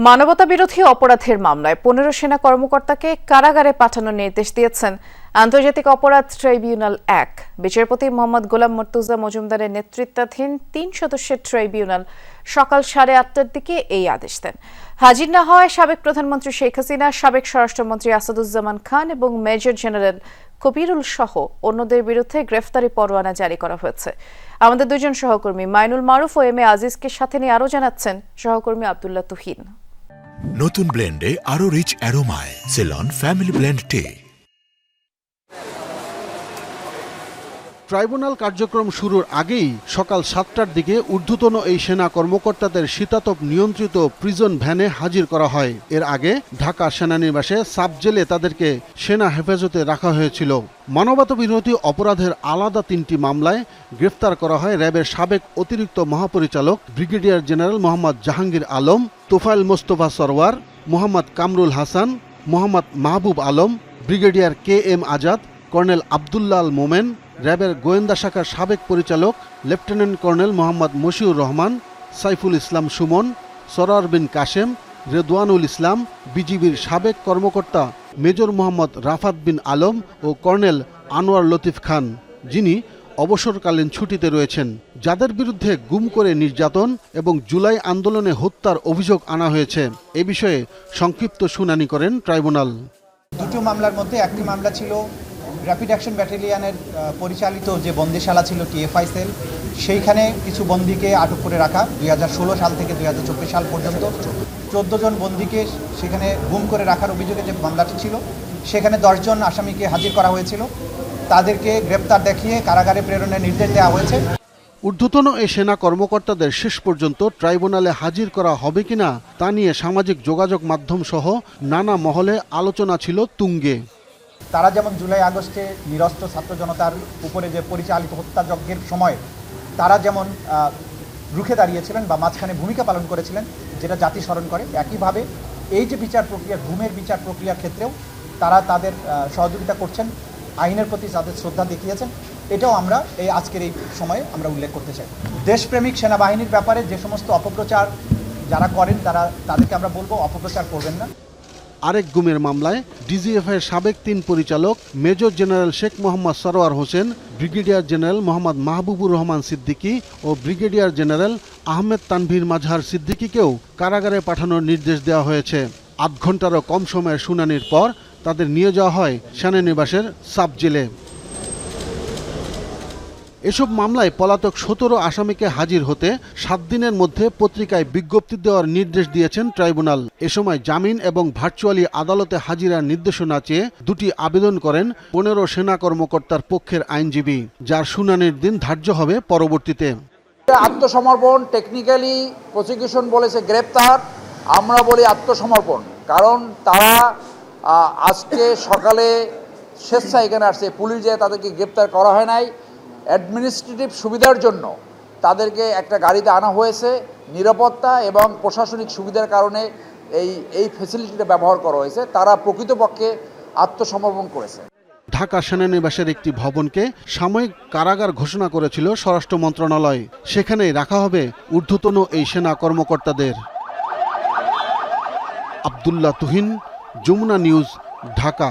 মানবতাবিরোধী অপরাধের মামলায় ১৫ সেনা কর্মকর্তাকে কারাগারে পাঠানোর নির্দেশ দিয়েছেন আন্তর্জাতিক অপরাধ ট্রাইব্যুনাল ১। বিচারপতি মোহাম্মদ গোলাম মর্তুজা মজুমদারের নেতৃত্বাধীন ৩ সদস্যের ট্রাইব্যুনাল সকাল ৮:৩০টার দিকে এই আদেশ দেন। হাজির না হওয়ায় সাবেক প্রধানমন্ত্রী শেখ হাসিনা, সাবেক স্বরাষ্ট্রমন্ত্রী আসাদুজ্জামান খান এবং মেজর জেনারেল কবিরুল সহ অন্যদের বিরুদ্ধে গ্রেফতারি পরোয়ানা জারি করা হয়েছে। আমাদের দুজন সহকর্মী মাইনুল মারুফ ও এম এ আজিজকে সাথে নিয়ে আরও জানাচ্ছেন সহকর্মী আব্দুল্লাহ তুহিন। নতুন ব্লেন্ডে আরো রিচ অ্যারোমায় সেলন ফ্যামিলি ব্লেন্ড টে। ট্রাইব্যুনাল কার্যক্রম শুরুর আগেই সকাল ৭টার দিকে ঊর্ধ্বতন এই সেনা কর্মকর্তাদের শীতাতপ নিয়ন্ত্রিত প্রিজন ভ্যানে হাজির করা হয়। এর আগে ঢাকা সেনানিবাসে সাব জেলে তাদেরকে সেনা হেফাজতে রাখা হয়েছিল। মানবতাবিরোধী অপরাধের আলাদা ৩টি মামলায় গ্রেফতার করা হয় র্যাবের সাবেক অতিরিক্ত মহাপরিচালক brigadier general Mohammad Jahangir Alam, Tofayel Mostafa Sarwar, Mohammad Kamrul Hasan, Mohammad Mahbub Alam, brigadier KM Azad, colonel Abdullah Al Momen, র্যাবের গোয়েন্দা শাখার সাবেক পরিচালক লেফটেন্যান্ট কর্নেল মোহাম্মদ মশিউর রহমান, সাইফুল ইসলাম সুমন, সরার বিন কাশেম, রেদওয়ানুল ইসলাম, বিজিবির সাবেক কর্মকর্তা মেজর মোহাম্মদ রাফাত বিন আলম ও কর্নেল আনোয়ার লতিফ খান, যিনি অবসরকালীন ছুটিতে রয়েছেন, যাদের বিরুদ্ধে গুম করে নির্যাতন এবং জুলাই আন্দোলনে হত্যার অভিযোগ আনা হয়েছে। এ বিষয়ে সংক্ষিপ্ত শুনানি করেন ট্রাইব্যুনাল। দুটো মামলার মধ্যে একটি মামলা ছিল র্যাপিড অ্যাকশন ব্যাটালিয়নের পরিচালিত যে বন্দিশালা ছিল TFI সেল, সেইখানে কিছু বন্দীকে আটক করে রাখা 2016 সাল থেকে 2024 সাল পর্যন্ত 14 জন বন্দীকে সেখানে গুম করে রাখার অভিযোগে যে মামলাটি ছিল, সেখানে 10 জন আসামিকে হাজির করা হয়েছিল। তাদেরকে গ্রেপ্তার দেখিয়ে কারাগারে প্রেরণের নির্দেশ দেওয়া হয়েছে। ঊর্ধ্বতন এই সেনা কর্মকর্তাদের শেষ পর্যন্ত ট্রাইব্যুনালে হাজির করা হবে কিনা তা নিয়ে সামাজিক যোগাযোগ মাধ্যম সহ নানা মহলে আলোচনা ছিল তুঙ্গে। তারা যেমন জুলাই আগস্টে নিরস্ত্র ছাত্র জনতার উপরে যে পরিচালিত হত্যাযজ্ঞের সময় তারা যেমন রুখে দাঁড়িয়েছিলেন বা মাঝখানে ভূমিকা পালন করেছিলেন, যেটা জাতি স্মরণ করে, একইভাবে এই যে বিচার প্রক্রিয়া, গুমের বিচার প্রক্রিয়ার ক্ষেত্রেও তারা তাদের সহযোগিতা করছেন, আইনের প্রতি যাদের শ্রদ্ধা দেখিয়েছেন, এটাও আমরা এই আজকের এই সময়ে আমরা উল্লেখ করতে চাই। দেশপ্রেমিক সেনাবাহিনীর ব্যাপারে যে সমস্ত অপপ্রচার যারা করেন তাদেরকে আমরা বলবো অপপ্রচার করবেন না। আরেক গুমের মামলায় DGF-এর সাবেক 3 পরিচালক major general Sheikh Mohammad Sarwar Hossain, brigadier general Mohammad Mahbubur Rahman Siddiqui ও ব্রিগেডিয়ার জেনারেল আহমেদ তানভীর মাজহার সিদ্দিকীকেও কারাগারে পাঠানোর নির্দেশ দেওয়া হয়েছে। ৮ ঘন্টারও কম সময়ের শুনানির পর তাদের নিয়ে যাওয়া হয় সেনানিবাসের সাব জেলে। এসব মামলায় পলাতক 17 আসামিকে হাজির হতে 7 দিনের মধ্যে পত্রিকায় বিজ্ঞপ্তি দেওয়ার নির্দেশ দিয়েছেন ট্রাইব্যুনাল। এ সময় জামিন এবং ভার্চুয়ালি আদালতে হাজিরার নির্দেশনা চেয়ে 2টি আবেদন করেন 15 সেনা কর্মকর্তার পক্ষের আইনজীবী, যার শুনানির দিন ধার্য হবে পরবর্তীতে। আত্মসমর্পণ, টেকনিক্যালি প্রসিকিউশন বলেছে গ্রেপ্তার, আমরা বলি আত্মসমর্পণ, কারণ তারা আজকে সকালে স্বেচ্ছায় এখানে আসছে, পুলিশ যায় তাদেরকে গ্রেপ্তার করা হয় নাই। অ্যাডমিনিস্ট্রেটিভ সুবিধার জন্য তাদেরকে একটা গাড়িতে আনা হয়েছে, নিরাপত্তা এবং প্রশাসনিক সুবিধার কারণে এই ফ্যাসিলিটিটা ব্যবহার করা হয়েছে। তারা প্রকৃতপক্ষে আত্মসমর্পণ করেছে। ঢাকা সেনানিবাসের একটি ভবনকে সাময়িক কারাগার ঘোষণা করেছিল স্বরাষ্ট্র মন্ত্রণালয়, সেখানেই রাখা হবে ঊর্ধ্বতন এই সেনা কর্মকর্তাদের। আব্দুল্লাহ তুহিন, যমুনা নিউজ, ঢাকা।